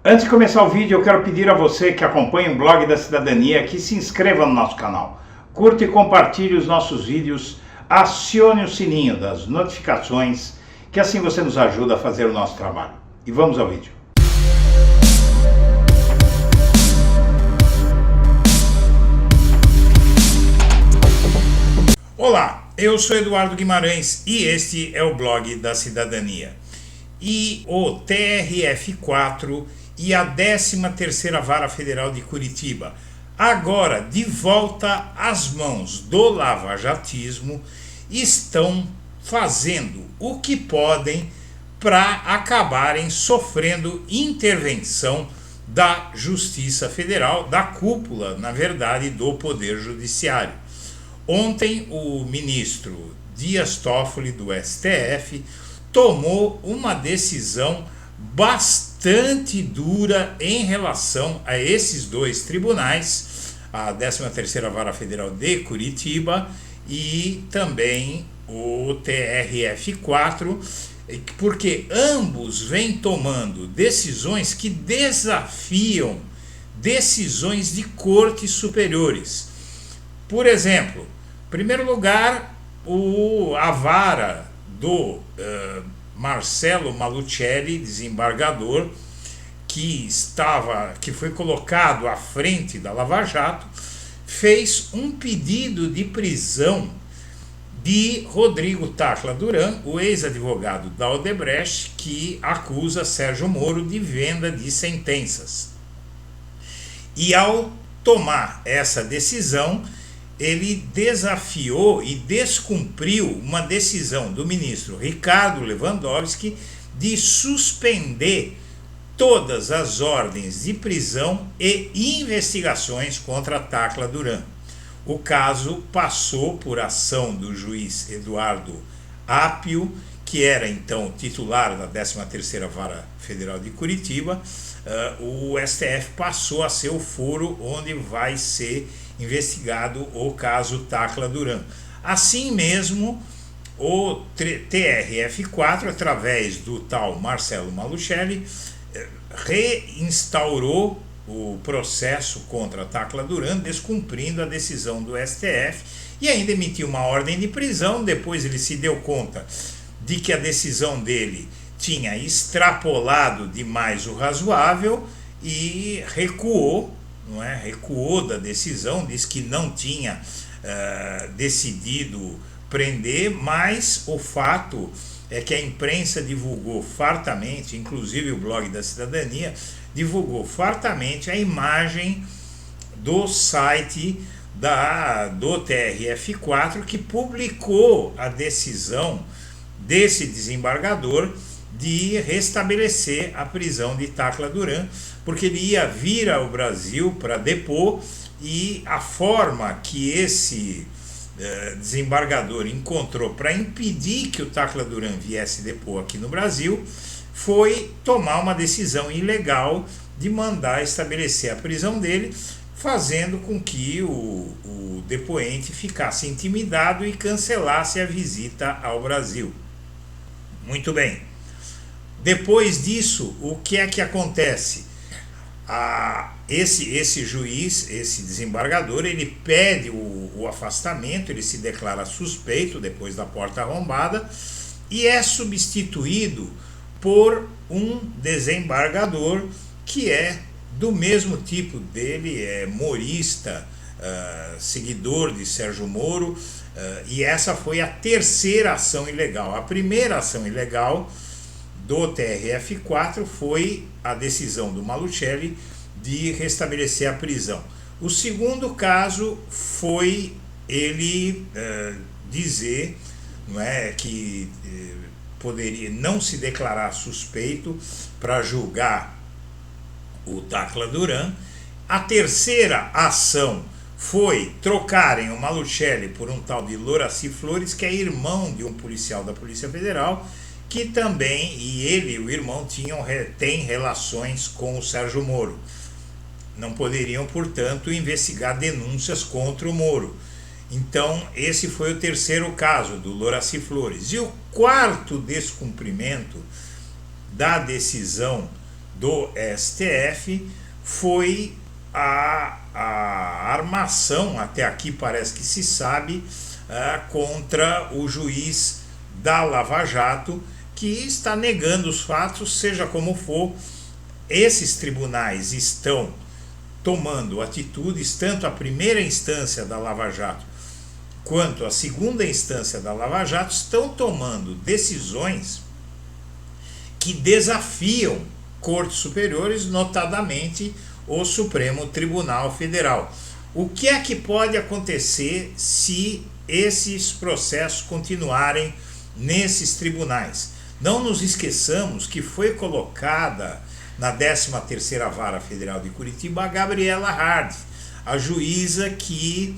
Antes de começar o vídeo, eu quero pedir a você que acompanha o Blog da Cidadania que se inscreva no nosso canal, curta e compartilhe os nossos vídeos, acione o sininho das notificações, que assim você nos ajuda a fazer o nosso trabalho. E vamos ao vídeo. Olá, eu sou Eduardo Guimarães e este é o Blog da Cidadania. E o TRF4 e a 13ª Vara Federal de Curitiba, agora de volta às mãos do lavajatismo, estão fazendo o que podem para acabarem sofrendo intervenção da Justiça Federal, da cúpula, na verdade, do Poder Judiciário. Ontem, o ministro Dias Toffoli, do STF, tomou uma decisão bastante dura em relação a esses dois tribunais, a 13ª Vara Federal de Curitiba e também o TRF4, porque ambos vêm tomando decisões que desafiam decisões de cortes superiores. Por exemplo, em primeiro lugar, a vara do Marcelo Malucelli, desembargador, que foi colocado à frente da Lava Jato, fez um pedido de prisão de Rodrigo Tacla Duran, o ex-advogado da Odebrecht, que acusa Sérgio Moro de venda de sentenças. E ao tomar essa decisão, ele desafiou e descumpriu uma decisão do ministro Ricardo Lewandowski de suspender todas as ordens de prisão e investigações contra Tacla Duran. O caso passou por ação do juiz Eduardo Apio, que era então titular da 13ª Vara Federal de Curitiba. O STF passou a ser o foro onde vai ser investigado o caso Tacla Duran. Assim mesmo, o TRF4, através do tal Marcelo Malucelli, reinstaurou o processo contra Tacla Duran, descumprindo a decisão do STF, e ainda emitiu uma ordem de prisão. Depois ele se deu conta de que a decisão dele tinha extrapolado demais o razoável e recuou da decisão, disse que não tinha decidido prender, mas o fato é que a imprensa divulgou fartamente, inclusive o Blog da Cidadania, divulgou fartamente a imagem do site do TRF4, que publicou a decisão desse desembargador de restabelecer a prisão de Tacla Duran, porque ele ia vir ao Brasil para depor, e a forma que esse desembargador encontrou para impedir que o Tacla Duran viesse depor aqui no Brasil foi tomar uma decisão ilegal de mandar estabelecer a prisão dele, fazendo com que o depoente ficasse intimidado e cancelasse a visita ao Brasil. Muito bem. Depois disso, o que é que acontece? Esse juiz, esse desembargador, ele pede o afastamento, ele se declara suspeito depois da porta arrombada e é substituído por um desembargador que é do mesmo tipo dele, é morista, seguidor de Sérgio Moro, e essa foi a terceira ação ilegal. A primeira ação ilegal do TRF4 foi a decisão do Malucelli de restabelecer a prisão. O segundo caso foi ele dizer, que poderia não se declarar suspeito para julgar o Tacla Duran. A terceira ação foi trocarem o Malucelli por um tal de Loraci Flores, que é irmão de um policial da Polícia Federal, que também, ele e o irmão têm relações com o Sérgio Moro. Não poderiam, portanto, investigar denúncias contra o Moro. Então, esse foi o terceiro caso do Loraci Flores. E o quarto descumprimento da decisão do STF foi a armação, até aqui parece que se sabe, contra o juiz da Lava Jato, que está negando os fatos. Seja como for, esses tribunais estão tomando atitudes, tanto a primeira instância da Lava Jato quanto a segunda instância da Lava Jato estão tomando decisões que desafiam cortes superiores, notadamente o Supremo Tribunal Federal. O que é que pode acontecer se esses processos continuarem nesses tribunais? Não nos esqueçamos que foi colocada na 13ª Vara Federal de Curitiba a Gabriela Hard, a juíza que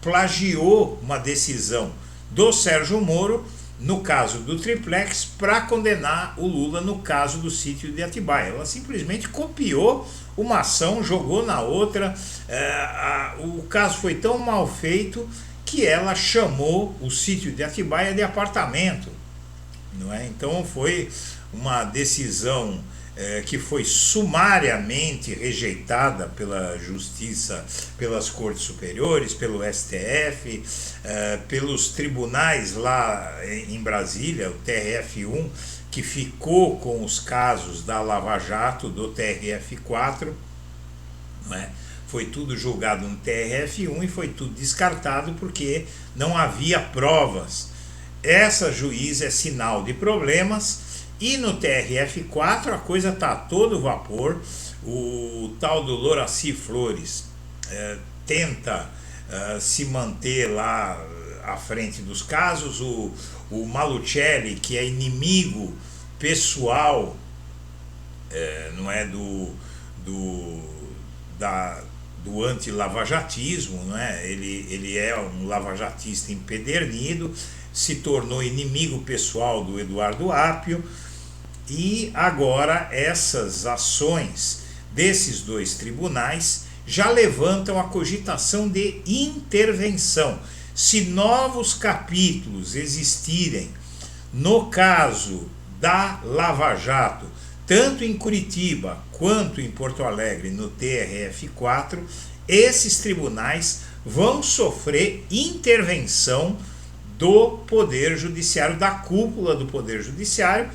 plagiou uma decisão do Sérgio Moro no caso do triplex para condenar o Lula no caso do sítio de Atibaia. Ela simplesmente copiou uma ação, jogou na outra. O caso foi tão mal feito que ela chamou o sítio de Atibaia de apartamento, não é? Então foi uma decisão que foi sumariamente rejeitada pela Justiça, pelas Cortes Superiores, pelo STF, pelos tribunais lá em Brasília, o TRF1, que ficou com os casos da Lava Jato, do TRF4, não é? Foi tudo julgado no TRF1 e foi tudo descartado porque não havia provas. Essa juíza é sinal de problemas. E no TRF4 a coisa está a todo vapor. O tal do Loraci Flores tenta se manter lá à frente dos casos. O Malucelli, que é inimigo pessoal, não é, do anti-lavajatismo, não é? Ele é um lavajatista empedernido, se tornou inimigo pessoal do Eduardo Apio. E agora essas ações desses dois tribunais já levantam a cogitação de intervenção. Se novos capítulos existirem no caso da Lava Jato, tanto em Curitiba quanto em Porto Alegre, no TRF4, esses tribunais vão sofrer intervenção do Poder Judiciário, da cúpula do Poder Judiciário,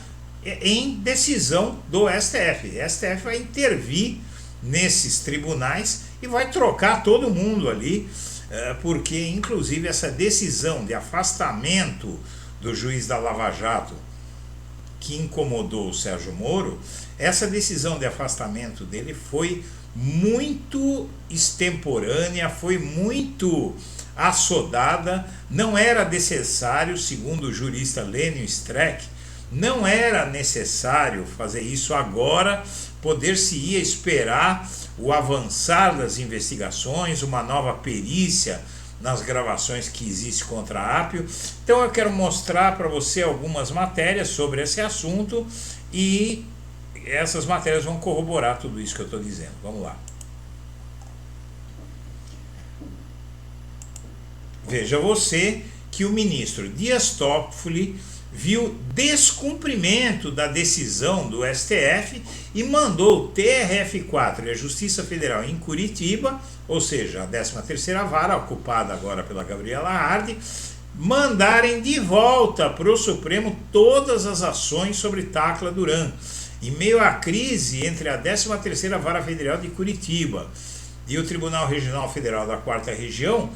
em decisão do STF. O STF vai intervir nesses tribunais e vai trocar todo mundo ali, porque inclusive essa decisão de afastamento do juiz da Lava Jato, que incomodou o Sérgio Moro, essa decisão de afastamento dele foi muito extemporânea, foi muito assodada. Não era necessário, segundo o jurista Lênio Streck, não era necessário fazer isso agora. Poder-se-ia esperar o avançar das investigações, uma nova perícia nas gravações que existe contra a Apio. Então eu quero mostrar para você algumas matérias sobre esse assunto e essas matérias vão corroborar tudo isso que eu estou dizendo. Vamos lá. Veja você que o ministro Dias Toffoli viu descumprimento da decisão do STF e mandou o TRF4 e a Justiça Federal em Curitiba, ou seja, a 13ª Vara, ocupada agora pela Gabriela Hard, mandarem de volta para o Supremo todas as ações sobre Tacla Duran. Em meio à crise entre a 13ª Vara Federal de Curitiba e o Tribunal Regional Federal da 4ª Região,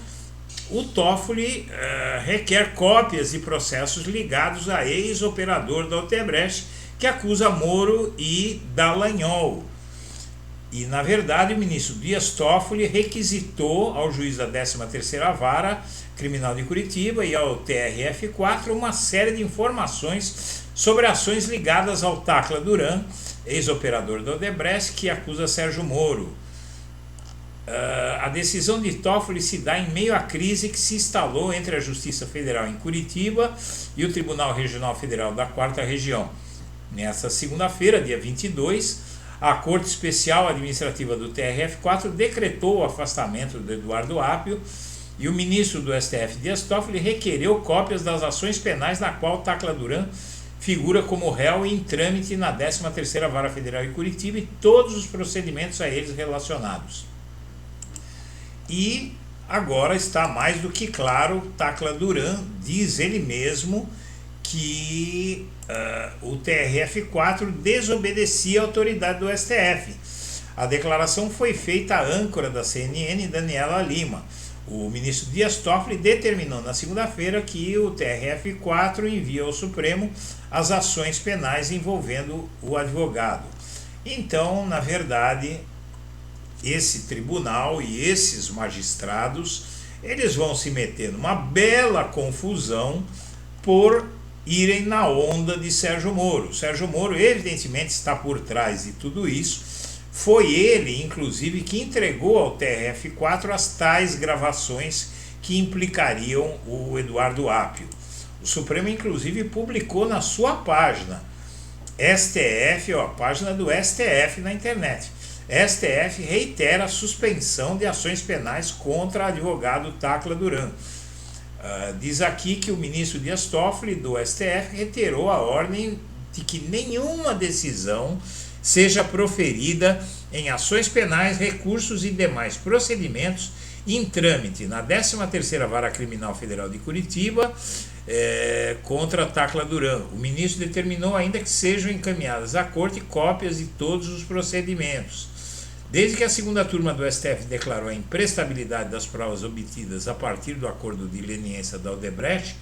o Toffoli requer cópias de processos ligados a ex-operador da Odebrecht, que acusa Moro e Dallagnol. E, na verdade, o ministro Dias Toffoli requisitou ao juiz da 13ª Vara Criminal de Curitiba e ao TRF4 uma série de informações sobre ações ligadas ao Tacla Duran, ex-operador da Odebrecht, que acusa Sérgio Moro. A decisão de Toffoli se dá em meio à crise que se instalou entre a Justiça Federal em Curitiba e o Tribunal Regional Federal da 4ª Região. Nesta segunda-feira, dia 22, a Corte Especial Administrativa do TRF4 decretou o afastamento do Eduardo Apio e o ministro do STF, Dias Toffoli, requereu cópias das ações penais na qual Tacla Duran figura como réu em trâmite na 13ª Vara Federal de Curitiba e todos os procedimentos a eles relacionados. E agora está mais do que claro, Tacla Duran diz ele mesmo que o TRF4 desobedecia a autoridade do STF. A declaração foi feita à âncora da CNN, Daniela Lima. O ministro Dias Toffoli determinou na segunda-feira que o TRF4 envia ao Supremo as ações penais envolvendo o advogado. Então, na verdade, esse tribunal e esses magistrados, eles vão se meter numa bela confusão por irem na onda de Sérgio Moro. Sérgio Moro, evidentemente, está por trás de tudo isso. Foi ele, inclusive, que entregou ao TRF4 as tais gravações que implicariam o Eduardo Apio. O Supremo, inclusive, publicou na sua página, STF, a página do STF na internet. STF reitera a suspensão de ações penais contra advogado Tacla Duran. Diz aqui que o ministro Dias Toffoli do STF reiterou a ordem de que nenhuma decisão seja proferida em ações penais, recursos e demais procedimentos em trâmite na 13ª Vara Criminal Federal de Curitiba contra Tacla Duran. O ministro determinou ainda que sejam encaminhadas à corte cópias de todos os procedimentos. Desde que a segunda turma do STF declarou a imprestabilidade das provas obtidas a partir do acordo de leniência da Odebrecht,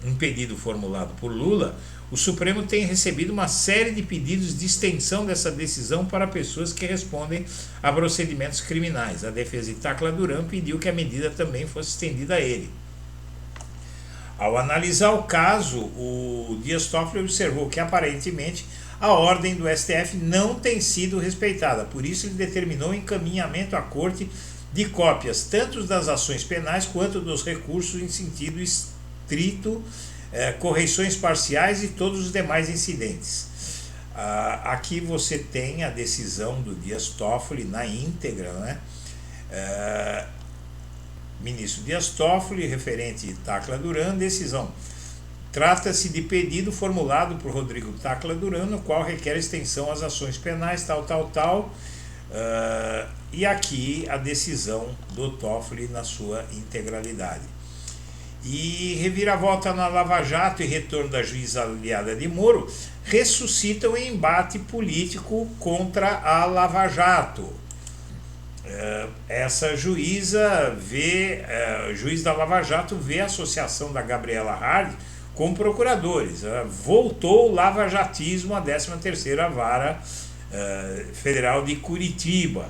um pedido formulado por Lula, o Supremo tem recebido uma série de pedidos de extensão dessa decisão para pessoas que respondem a procedimentos criminais. A defesa de Tacla Duran pediu que a medida também fosse estendida a ele. Ao analisar o caso, o Dias Toffoli observou que aparentemente a ordem do STF não tem sido respeitada, por isso ele determinou o encaminhamento à corte de cópias tanto das ações penais quanto dos recursos em sentido estrito, correições parciais e todos os demais incidentes. Aqui você tem a decisão do Dias Toffoli na íntegra, né? Ministro Dias Toffoli, referente a Tacla Duran, decisão. Trata-se de pedido formulado por Rodrigo Tacla Duran, no qual requer extensão às ações penais, e aqui a decisão do Toffoli na sua integralidade. E reviravolta na Lava Jato e retorno da juíza aliada de Moro ressuscitam o embate político contra a Lava Jato. Essa juíza juiz da Lava Jato vê a associação da Gabriela Hard com procuradores. Voltou o lavajatismo à 13ª Vara Federal de Curitiba.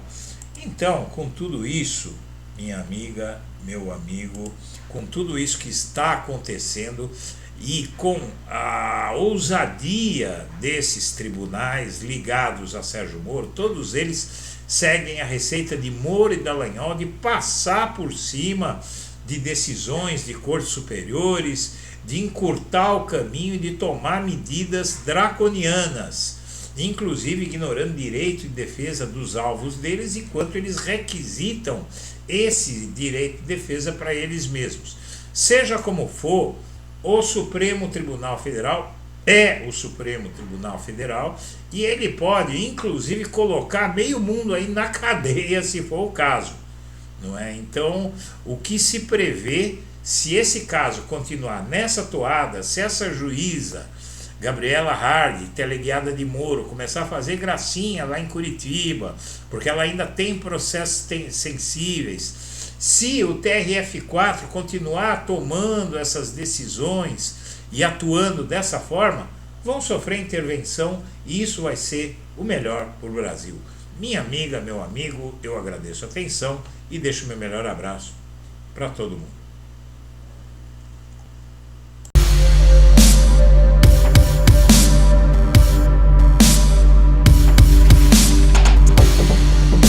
Então, com tudo isso, minha amiga, meu amigo, com tudo isso que está acontecendo e com a ousadia desses tribunais ligados a Sérgio Moro, todos eles seguem a receita de Moro e Dallagnol de passar por cima de decisões de cortes superiores, de encurtar o caminho e de tomar medidas draconianas, inclusive ignorando direito de defesa dos alvos deles, enquanto eles requisitam esse direito de defesa para eles mesmos. Seja como for, o Supremo Tribunal Federal é o Supremo Tribunal Federal e ele pode, inclusive, colocar meio mundo aí na cadeia, se for o caso, não é? Então, o que se prevê, se esse caso continuar nessa toada, se essa juíza Gabriela Hard, teleguiada de Moro, começar a fazer gracinha lá em Curitiba, porque ela ainda tem processos sensíveis, se o TRF4 continuar tomando essas decisões e atuando dessa forma, vão sofrer intervenção e isso vai ser o melhor para o Brasil. Minha amiga, meu amigo, eu agradeço a atenção e deixo meu melhor abraço para todo mundo.